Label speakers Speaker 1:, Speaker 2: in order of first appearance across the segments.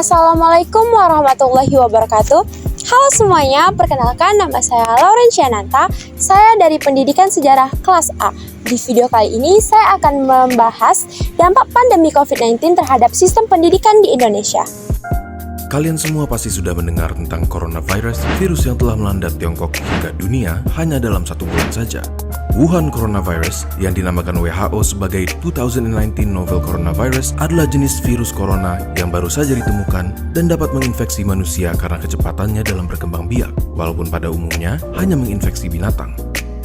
Speaker 1: Assalamualaikum warahmatullahi wabarakatuh. Halo semuanya, perkenalkan nama saya Laurencia Nanta. Saya dari Pendidikan Sejarah kelas A. Di video kali ini saya akan membahas dampak pandemi COVID-19 terhadap sistem pendidikan di Indonesia.
Speaker 2: Kalian semua pasti sudah mendengar tentang coronavirus, virus yang telah melanda Tiongkok hingga dunia hanya dalam 1 bulan saja. Wuhan coronavirus, yang dinamakan WHO sebagai 2019 novel coronavirus, adalah jenis virus corona yang baru saja ditemukan dan dapat menginfeksi manusia karena kecepatannya dalam berkembang biak, walaupun pada umumnya hanya menginfeksi binatang.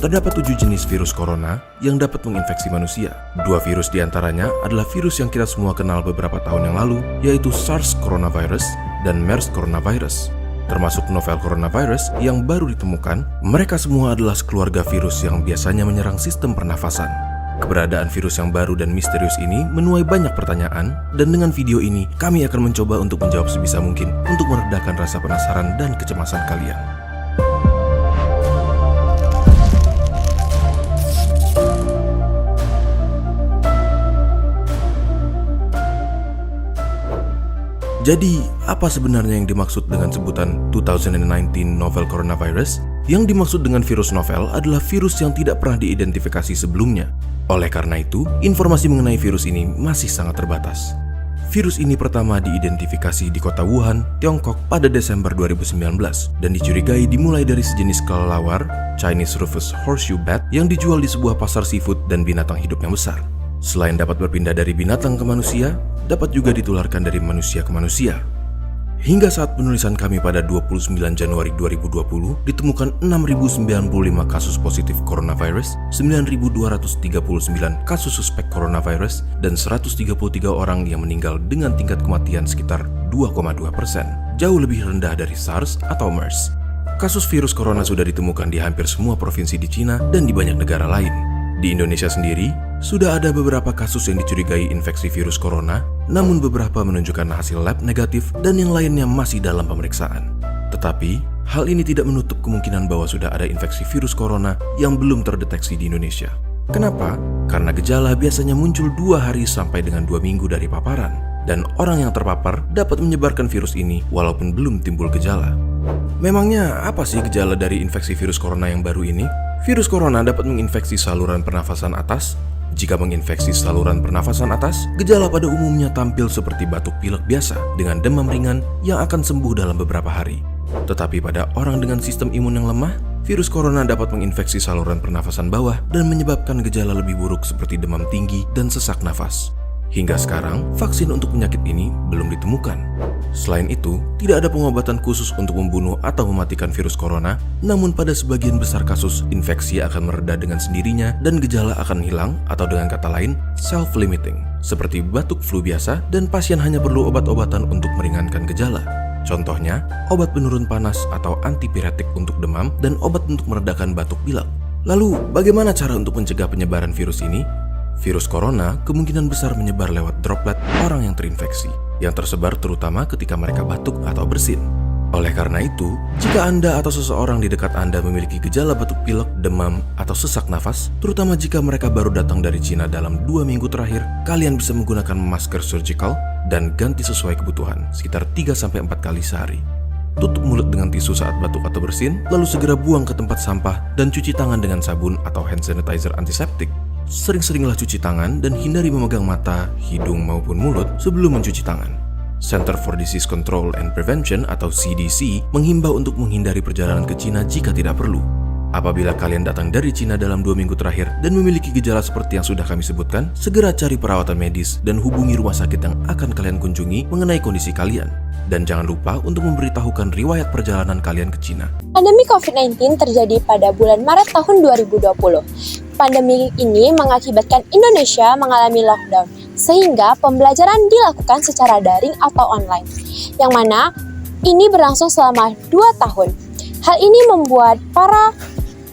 Speaker 2: Terdapat 7 jenis virus corona yang dapat menginfeksi manusia. 2 virus diantaranya adalah virus yang kita semua kenal beberapa tahun yang lalu, yaitu SARS coronavirus dan MERS coronavirus. Termasuk novel coronavirus yang baru ditemukan, mereka semua adalah sekeluarga virus yang biasanya menyerang sistem pernafasan. Keberadaan virus yang baru dan misterius ini menuai banyak pertanyaan, dan dengan video ini kami akan mencoba untuk menjawab sebisa mungkin untuk meredakan rasa penasaran dan kecemasan kalian. Jadi, apa sebenarnya yang dimaksud dengan sebutan 2019 novel coronavirus? Yang dimaksud dengan virus novel adalah virus yang tidak pernah diidentifikasi sebelumnya. Oleh karena itu, informasi mengenai virus ini masih sangat terbatas. Virus ini pertama diidentifikasi di kota Wuhan, Tiongkok pada Desember 2019 dan dicurigai dimulai dari sejenis kelelawar, Chinese Rufous Horseshoe Bat, yang dijual di sebuah pasar seafood dan binatang hidup yang besar. Selain dapat berpindah dari binatang ke manusia, dapat juga ditularkan dari manusia ke manusia. Hingga saat penulisan kami pada 29 Januari 2020, ditemukan 6.095 kasus positif coronavirus, 9.239 kasus suspek coronavirus, dan 133 orang yang meninggal dengan tingkat kematian sekitar 2,2%, jauh lebih rendah dari SARS atau MERS. Kasus virus corona sudah ditemukan di hampir semua provinsi di Cina dan di banyak negara lain. Di Indonesia sendiri, sudah ada beberapa kasus yang dicurigai infeksi virus corona, namun beberapa menunjukkan hasil lab negatif dan yang lainnya masih dalam pemeriksaan. Tetapi, hal ini tidak menutup kemungkinan bahwa sudah ada infeksi virus corona yang belum terdeteksi di Indonesia. Kenapa? Karena gejala biasanya muncul 2 hari sampai dengan 2 minggu dari paparan, dan orang yang terpapar dapat menyebarkan virus ini walaupun belum timbul gejala. Memangnya apa sih gejala dari infeksi virus corona yang baru ini? Virus corona dapat menginfeksi saluran pernafasan atas. Jika menginfeksi saluran pernafasan atas, gejala pada umumnya tampil seperti batuk pilek biasa dengan demam ringan yang akan sembuh dalam beberapa hari. Tetapi pada orang dengan sistem imun yang lemah, virus corona dapat menginfeksi saluran pernafasan bawah dan menyebabkan gejala lebih buruk seperti demam tinggi dan sesak nafas. Hingga sekarang, vaksin untuk penyakit ini belum ditemukan. Selain itu, tidak ada pengobatan khusus untuk membunuh atau mematikan virus corona, namun pada sebagian besar kasus, infeksi akan mereda dengan sendirinya dan gejala akan hilang, atau dengan kata lain, self-limiting, seperti batuk flu biasa, dan pasien hanya perlu obat-obatan untuk meringankan gejala. Contohnya, obat penurun panas atau antipiretik untuk demam dan obat untuk meredakan batuk pilek. Lalu, bagaimana cara untuk mencegah penyebaran virus ini? Virus corona kemungkinan besar menyebar lewat droplet orang yang terinfeksi, yang tersebar terutama ketika mereka batuk atau bersin. Oleh karena itu, jika Anda atau seseorang di dekat Anda memiliki gejala batuk pilek, demam, atau sesak nafas, terutama jika mereka baru datang dari Cina dalam 2 minggu terakhir, kalian bisa menggunakan masker surgical dan ganti sesuai kebutuhan, sekitar 3-4 kali sehari. Tutup mulut dengan tisu saat batuk atau bersin, lalu segera buang ke tempat sampah dan cuci tangan dengan sabun atau hand sanitizer antiseptik. Sering-seringlah cuci tangan dan hindari memegang mata, hidung maupun mulut sebelum mencuci tangan. Center for Disease Control and Prevention atau CDC menghimbau untuk menghindari perjalanan ke Cina jika tidak perlu. Apabila kalian datang dari Cina dalam 2 minggu terakhir dan memiliki gejala seperti yang sudah kami sebutkan, segera cari perawatan medis dan hubungi rumah sakit yang akan kalian kunjungi mengenai kondisi kalian. Dan jangan lupa untuk memberitahukan riwayat perjalanan kalian ke Cina.
Speaker 1: Pandemi COVID-19 terjadi pada bulan Maret tahun 2020. Pandemi ini mengakibatkan Indonesia mengalami lockdown, sehingga pembelajaran dilakukan secara daring atau online, yang mana ini berlangsung selama 2 tahun. Hal ini membuat para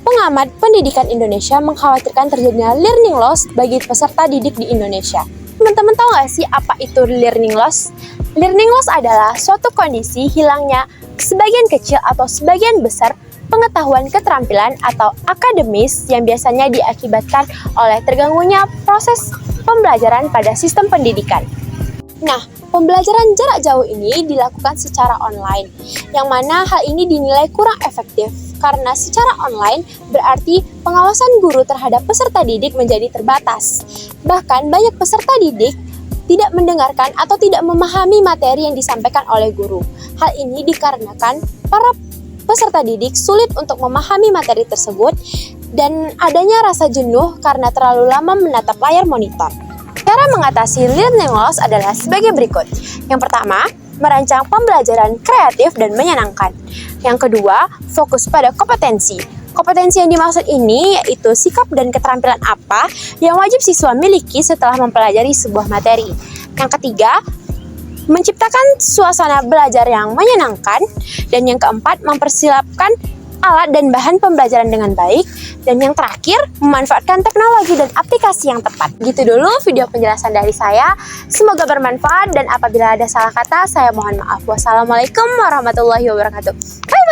Speaker 1: pengamat pendidikan Indonesia mengkhawatirkan terjadinya learning loss bagi peserta didik di Indonesia. Teman-teman tahu nggak sih apa itu learning loss? Learning loss adalah suatu kondisi hilangnya sebagian kecil atau sebagian besar pengetahuan keterampilan atau akademis yang biasanya diakibatkan oleh terganggunya proses pembelajaran pada sistem pendidikan. Nah, pembelajaran jarak jauh ini dilakukan secara online, yang mana hal ini dinilai kurang efektif karena secara online berarti pengawasan guru terhadap peserta didik menjadi terbatas. Bahkan banyak peserta didik tidak mendengarkan atau tidak memahami materi yang disampaikan oleh guru. Hal ini dikarenakan para peserta didik sulit untuk memahami materi tersebut dan adanya rasa jenuh karena terlalu lama menatap layar monitor. Cara mengatasi learning loss adalah sebagai berikut. Yang pertama, merancang pembelajaran kreatif dan menyenangkan. Yang kedua, fokus pada kompetensi. Kompetensi yang dimaksud ini yaitu sikap dan keterampilan apa yang wajib siswa miliki setelah mempelajari sebuah materi. Yang ketiga, menciptakan suasana belajar yang menyenangkan. Dan yang keempat, mempersiapkan alat dan bahan pembelajaran dengan baik. Dan yang terakhir, memanfaatkan teknologi dan aplikasi yang tepat. Gitu dulu video penjelasan dari saya. Semoga bermanfaat dan apabila ada salah kata, saya mohon maaf. Wassalamualaikum warahmatullahi wabarakatuh. Bye!